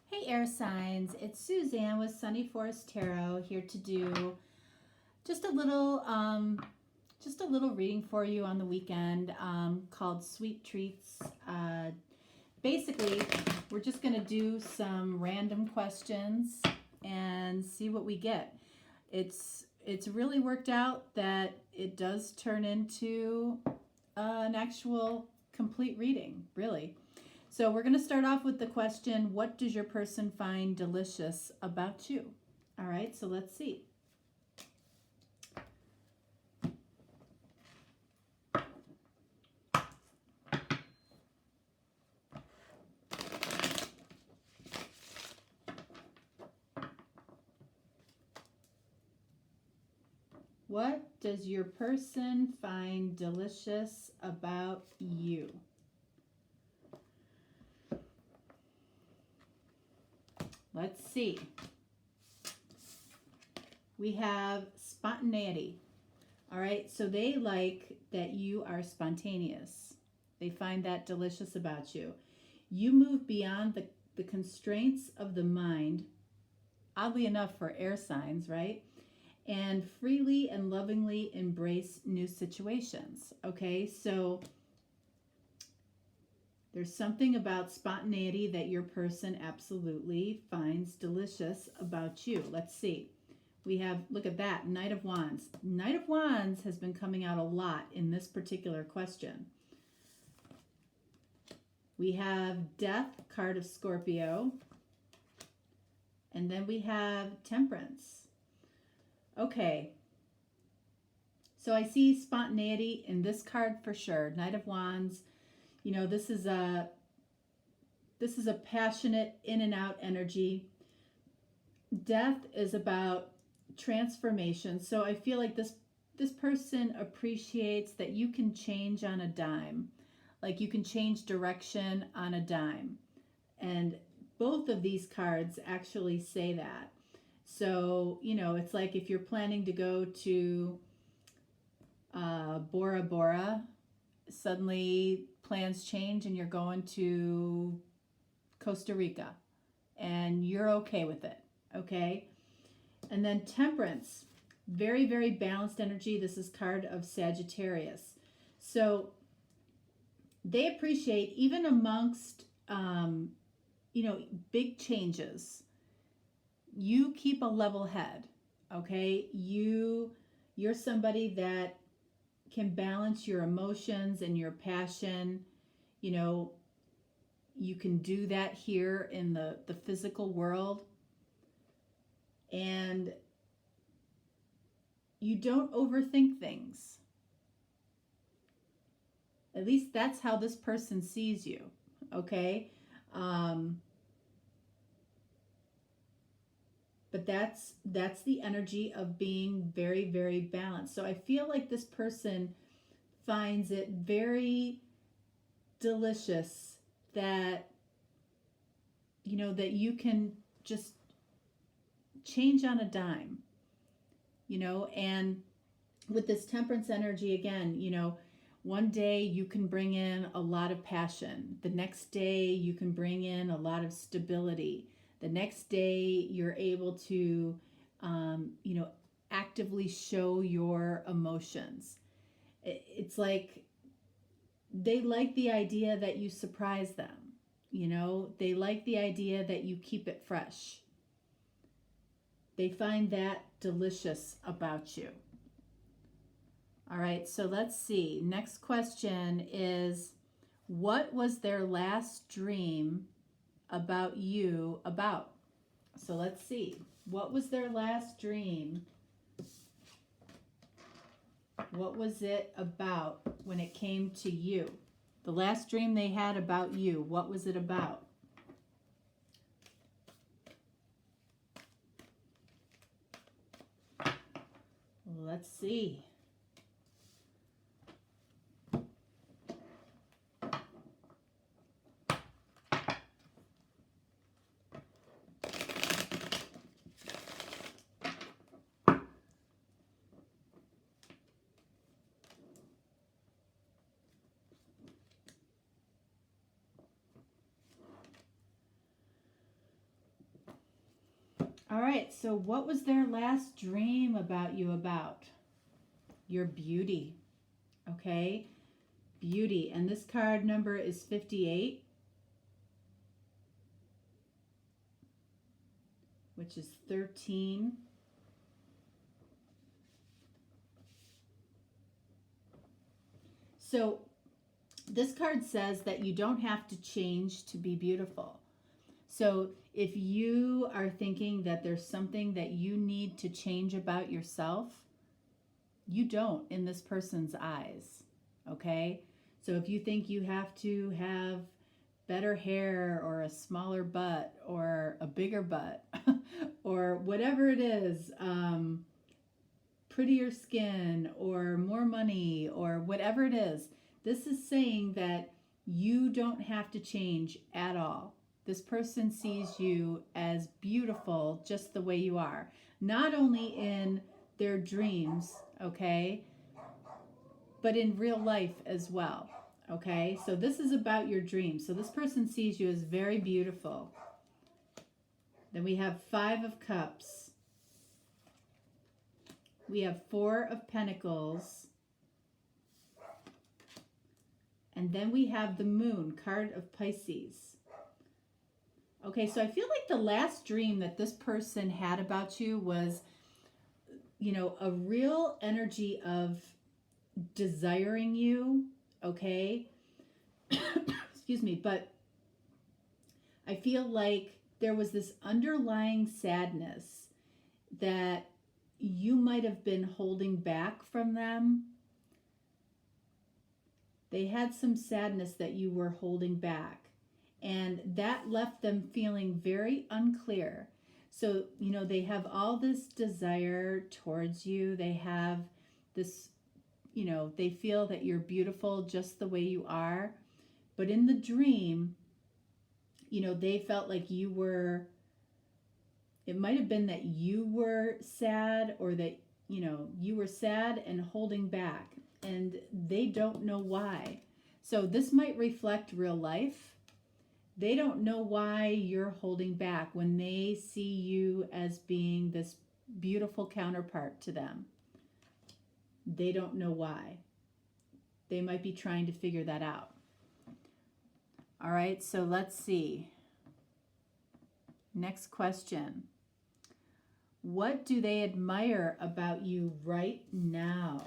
Hey air signs, it's Suzanne with Sunny Forest Tarot here to do just a little reading for you on the weekend called Sweet Treats. Basically, we're just going to do some random questions and see what we get. It's really worked out that it does turn into an actual complete reading, really. So we're going to start off with the question, what does your person find delicious about you? All right, so let's see. What does your person find delicious about you? Let's see. We have spontaneity. All right, so they like that you are spontaneous. They find that delicious about you. You move beyond the constraints of the mind, oddly enough for air signs, right? And freely and lovingly embrace new situations. Okay, so there's something about spontaneity that your person absolutely finds delicious about you. Let's see. We have, look at that, Knight of Wands. Knight of Wands has been coming out a lot in this particular question. We have Death, card of Scorpio. And then we have Temperance. Okay. So I see spontaneity in this card for sure. Knight of Wands. You know, this is a passionate in and out energy. Death is about transformation. So I feel like this person appreciates that you can change on a dime. Like you can change direction on a dime. And both of these cards actually say that. So, you know, it's like if you're planning to go to Bora Bora, suddenly plans change and you're going to Costa Rica and you're okay with it, okay? And then Temperance, very, very balanced energy. This is card of Sagittarius. So they appreciate, even amongst, you know, big changes, you keep a level head, okay? You're somebody that can balance your emotions and your passion. You know, you can do that here in the physical world. And you don't overthink things. At least that's how this person sees you, okay? But that's the energy of being very, very balanced. So I feel like this person finds it very delicious that, you know, that you can just change on a dime, you know. And with this Temperance energy, again, you know, one day you can bring in a lot of passion. The next day you can bring in a lot of stability. The next day you're able to, you know, actively show your emotions. It's like they like the idea that you surprise them. You know, they like the idea that you keep it fresh. They find that delicious about you. All right, so let's see. Next question is, what was their last dream about you about? So let's see. What was their last dream? What was it about when it came to you? The last dream they had about you, what was it about? Let's see. All right, so what was their last dream about you about? Your beauty, okay? Beauty. And this card number is 58, which is 13. So this card says that you don't have to change to be beautiful. So if you are thinking that there's something that you need to change about yourself, you don't in this person's eyes, okay? So if you think you have to have better hair or a smaller butt or a bigger butt or whatever it is, prettier skin or more money or whatever it is, this is saying that you don't have to change at all. This person sees you as beautiful just the way you are, not only in their dreams, okay, but in real life as well, okay? So this is about your dreams. So this person sees you as very beautiful. Then we have 5 of Cups. We have 4 of Pentacles. And then we have the Moon, card of Pisces. Okay, so I feel like the last dream that this person had about you was, you know, a real energy of desiring you, okay? Excuse me, but I feel like there was this underlying sadness that you might have been holding back from them. They had some sadness that you were holding back, and that left them feeling very unclear. So, you know, they have all this desire towards you. They have this, you know, they feel that you're beautiful just the way you are. But in the dream, you know, they felt like you were, it might have been that you were sad, or that, you know, you were sad and holding back, and they don't know why. So this might reflect real life. They don't know why you're holding back when they see you as being this beautiful counterpart to them. They don't know why. They might be trying to figure that out. All right, so let's see. Next question. What do they admire about you right now?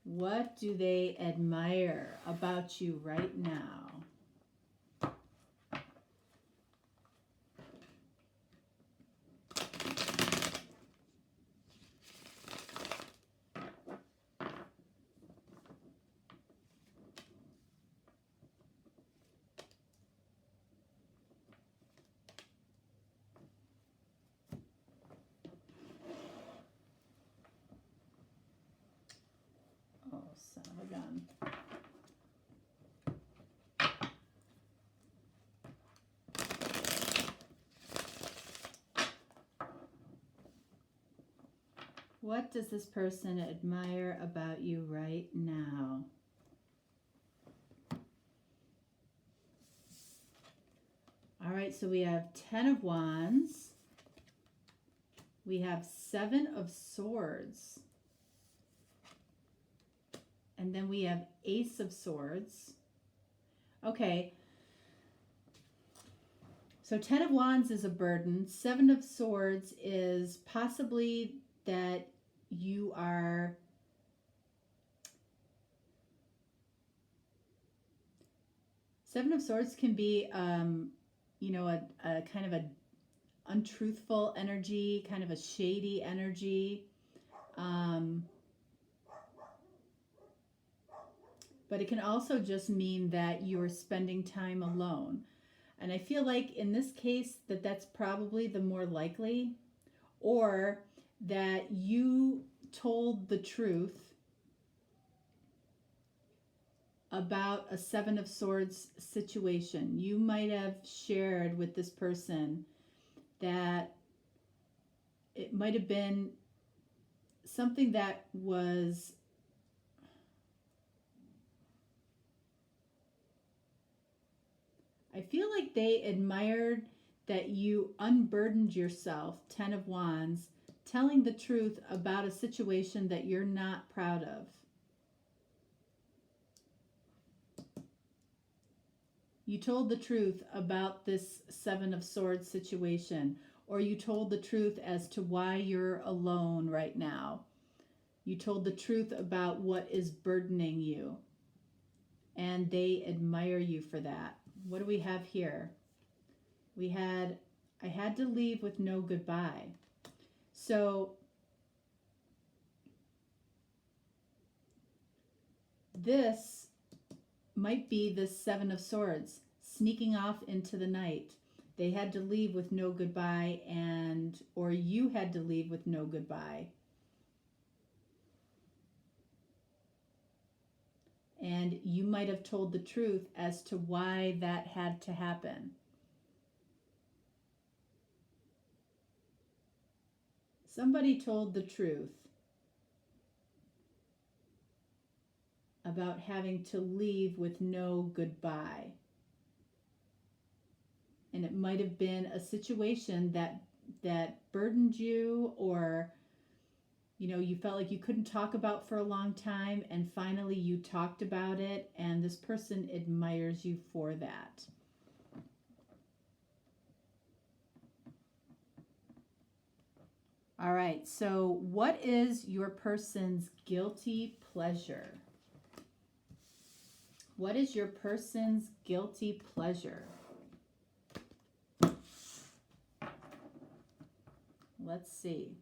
What do they admire about you right now? Oh, son of a gun. What does this person admire about you right now? All right, so we have 10 of Wands. We have 7 of Swords. And then we have Ace of Swords. Okay. So 10 of Wands is a burden. 7 of Swords is possibly that you are Seven of Swords can be, you know, a kind of a untruthful energy, kind of a shady energy. But it can also just mean that you're spending time alone. And I feel like in this case that that's probably the more likely, or that you told the truth about a 7 of Swords situation. You might have shared with this person that it might have been something that was I feel like they admired that you unburdened yourself, 10 of Wands, telling the truth about a situation that you're not proud of. You told the truth about this Seven of Swords situation, or you told the truth as to why you're alone right now. You told the truth about what is burdening you, and they admire you for that. What do we have here? I had to leave with no goodbye. So this might be the Seven of Swords sneaking off into the night. They had to leave with no goodbye, or you had to leave with no goodbye. And you might have told the truth as to why that had to happen. Somebody told the truth about having to leave with no goodbye. And it might have been a situation that burdened you, or you felt like you couldn't talk about for a long time, and finally you talked about it, and this person admires you for that. All right, so what is your person's guilty pleasure? What is your person's guilty pleasure? Let's see.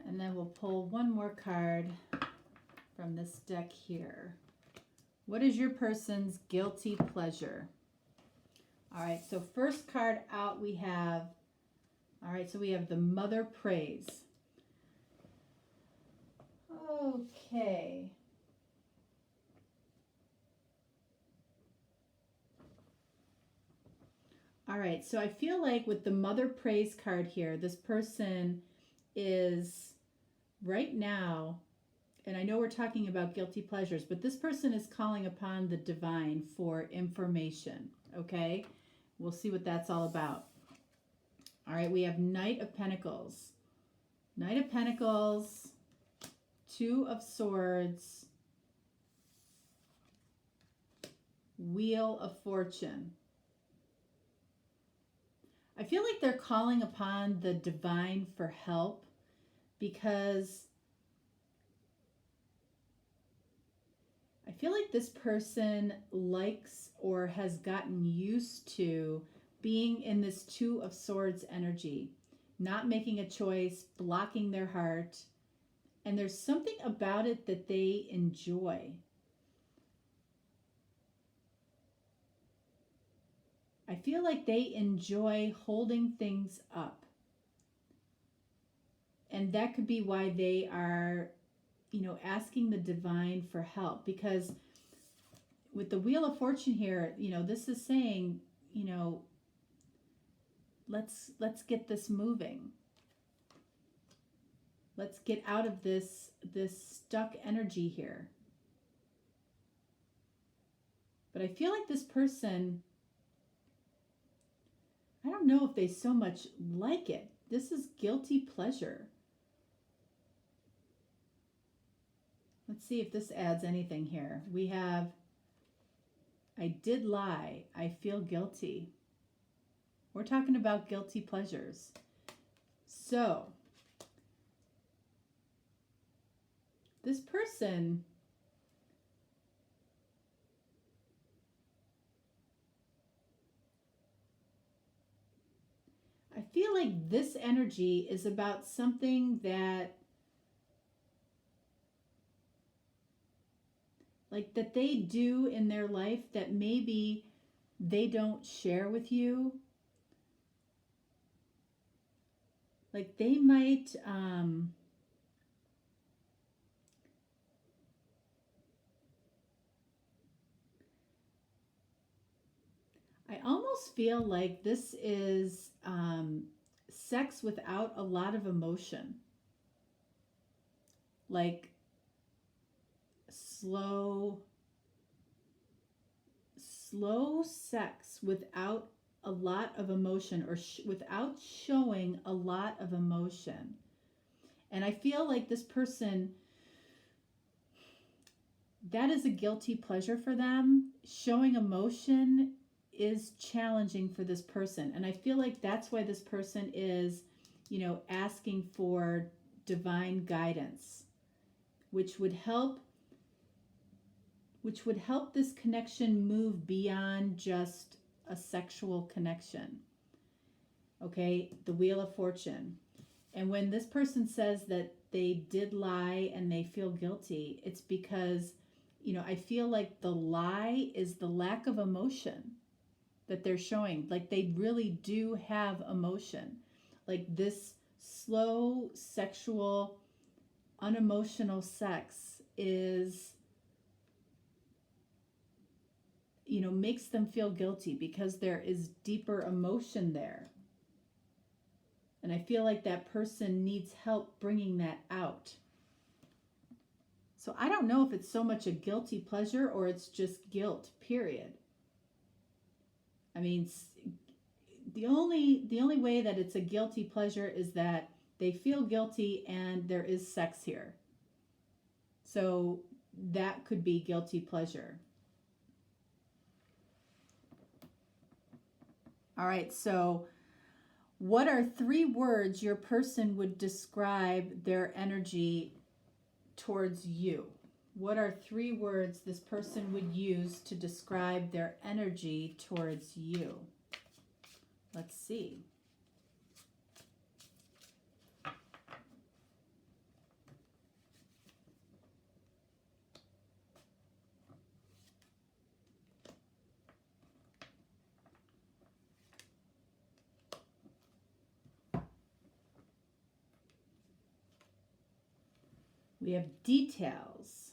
And then we'll pull one more card from this deck here. What is your person's guilty pleasure? All right, so first card out we have, we have the Mother Praise. Okay. All right, so I feel like with the Mother Praise card here, this person is right now, and I know we're talking about guilty pleasures, but this person is calling upon the divine for information, okay? We'll see what that's all about. All right, we have Knight of Pentacles. Knight of Pentacles, Two of Swords, Wheel of Fortune. I feel like they're calling upon the divine for help, because I feel like this person likes or has gotten used to being in this Two of Swords energy, not making a choice, blocking their heart, and there's something about it that they enjoy. I feel like they enjoy holding things up. And that could be why they are, asking the divine for help. Because with the Wheel of Fortune here, this is saying, let's get this moving. Let's get out of this stuck energy here. But I feel like this person, I don't know if they so much like it. This is guilty pleasure. Let's see if this adds anything here. We have, I did lie. I feel guilty. We're talking about guilty pleasures. So, this person I feel like this energy is about something that they do in their life that maybe they don't share with you. like they might, I almost feel like this is sex without a lot of emotion, like slow sex without a lot of emotion, or without showing a lot of emotion. And I feel like this person, that is a guilty pleasure for them. Showing emotion is challenging for this person. And I feel like that's why this person is, asking for divine guidance, which would help this connection move beyond just a sexual connection. Okay, the Wheel of Fortune. And when this person says that they did lie and they feel guilty, it's because, I feel like the lie is the lack of emotion that they're showing. Like they really do have emotion. Like this slow, sexual, unemotional sex is, makes them feel guilty because there is deeper emotion there. And I feel like that person needs help bringing that out. So I don't know if it's so much a guilty pleasure or it's just guilt, period. I mean, the only way that it's a guilty pleasure is that they feel guilty and there is sex here. So that could be guilty pleasure. All right, so what are 3 words your person would describe their energy towards you? What are 3 words this person would use to describe their energy towards you? Let's see. We have details.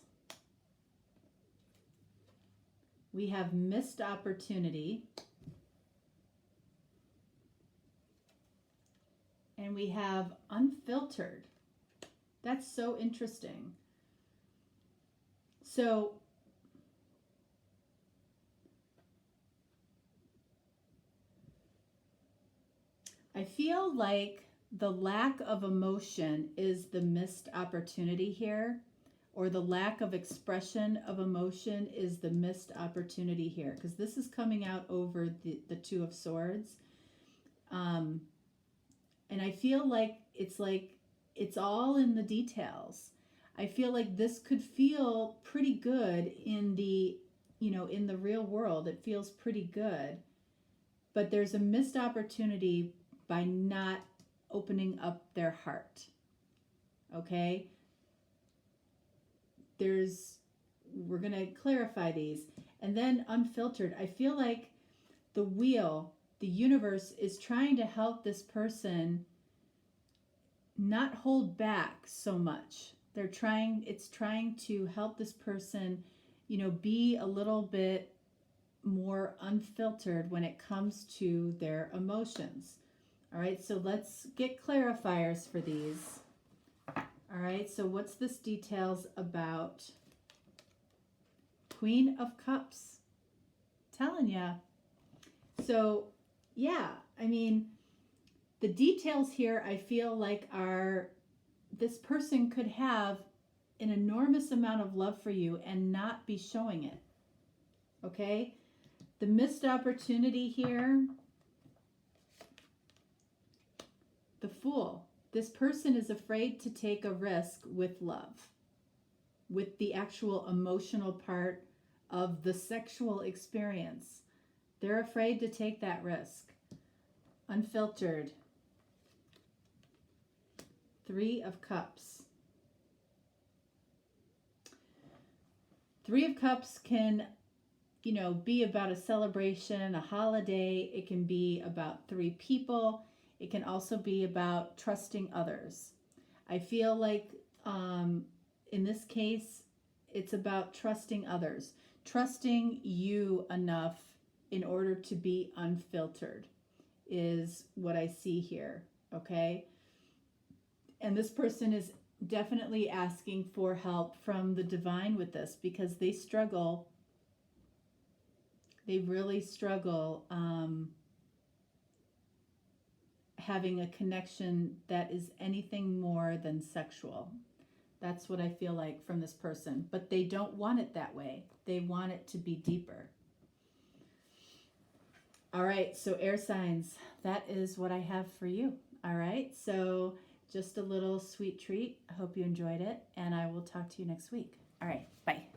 We have missed opportunity. And we have unfiltered. That's so interesting. So I feel like the lack of emotion is the missed opportunity here, or the lack of expression of emotion is the missed opportunity here, because this is coming out over the 2 of Swords. And I feel like it's all in the details. I feel like this could feel pretty good in the, in the real world. It feels pretty good. But there's a missed opportunity by not opening up their heart. Okay? We're going to clarify these. And then unfiltered. I feel like the wheel, the universe is trying to help this person not hold back so much. It's trying to help this person, be a little bit more unfiltered when it comes to their emotions. All right, so let's get clarifiers for these. All right, so what's this details about Queen of Cups? Telling ya. So, yeah, I mean, the details here I feel like are, this person could have an enormous amount of love for you and not be showing it. Okay? The missed opportunity here, the Fool. This person is afraid to take a risk with love, with the actual emotional part of the sexual experience. They're afraid to take that risk. Unfiltered. 3 of Cups. 3 of Cups can, be about a celebration, a holiday. It can be about 3 people. It can also be about trusting others. I feel like in this case, it's about trusting others, trusting you enough in order to be unfiltered is what I see here, okay? And this person is definitely asking for help from the divine with this because they struggle. They really struggle having a connection that is anything more than sexual. That's what I feel like from this person. But they don't want it that way. They want it to be deeper. All right, so air signs, that is what I have for you. All right, so just a little sweet treat. I hope you enjoyed it, and I will talk to you next week. All right, bye.